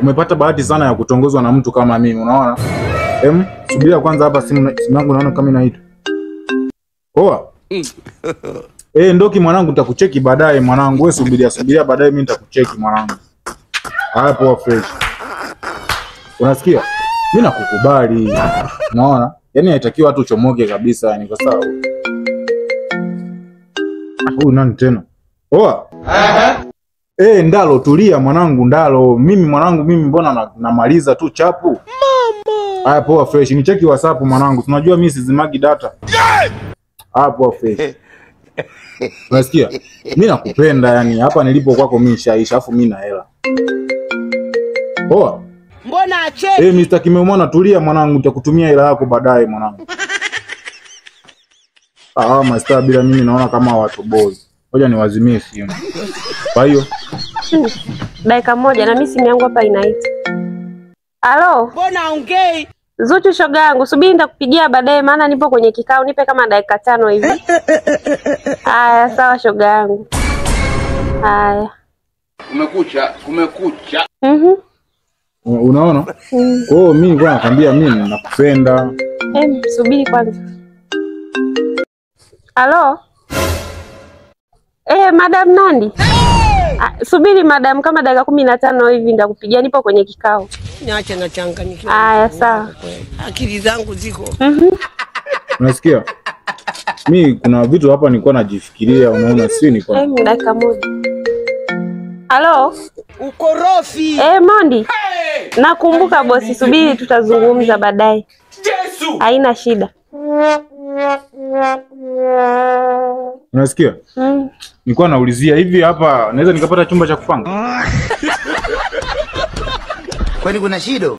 Umepata bahati sana ya kutongozwa na mtu kama mimi, unaona? Subiria kwanza hapa simu yangu naona kama inaita. Poa. Ndoki mwanangu, nitakucheki baadaye mwanangu. Wewe subiria baadaye mimi nitakucheki mwanangu. Haya poa fresh. Unasikia? Mimi nakukubali. Unaona? Yaani haitakiwa watu chomoke kabisa, yani kwa sababu. Huyu nani tena? Poa. Ndalo tulia mwanangu, Ndalo. Mimi mwanangu, mbona namaliza tu chapu? Mama. Haya poa fresh. Nicheki WhatsApp mwanangu. Tunajua mimi sizimagi data. Haya poa fresh. Unasikia? Mimi nakupenda yani. Hapa nilipo kwako mimi shaisha, afu mimi na hela. Poa. Mbona acheki? Mr. Kimemwona tulia mwanangu, nitakutumia hela yako baadaye mwanangu. Master bila mimi naona kama watu bozi. Ngoja niwazimie simu. Kwa hiyo dakika moja na mimi simu yangu hapa inaita. Halo? Mbona ongei? Zuchu shoga yangu, subiri nitakupigia baadaye maana nipo kwenye kikao, nipe kama dakika 5 hivi. Haya, sawa shoga yangu. Haya. Kumekucha. Unaona? Kwa hiyo mimi bwana nakwambia mimi nakupenda. Subiri kwanza. Halo? Madam Nandi. Subiri madam, kama dakika 15 hivi nitakupigia, nipo kwenye kikao. Niache na changanyikiwa. Haya sawa. Akili zangu ziko. Unasikia? Mimi kuna vitu hapa nilikuwa najifikiria, unaona si ni kwa. Dakika moja. Halo? Ukorofi. Mondi. Nakumbuka bosi, subiri tutazungumza baadaye. Yesu. Haina shida. Unasikia? Nilikuwa naulizia hivi hapa naweza nikapata chumba cha kupanga? Kwani kuna shida?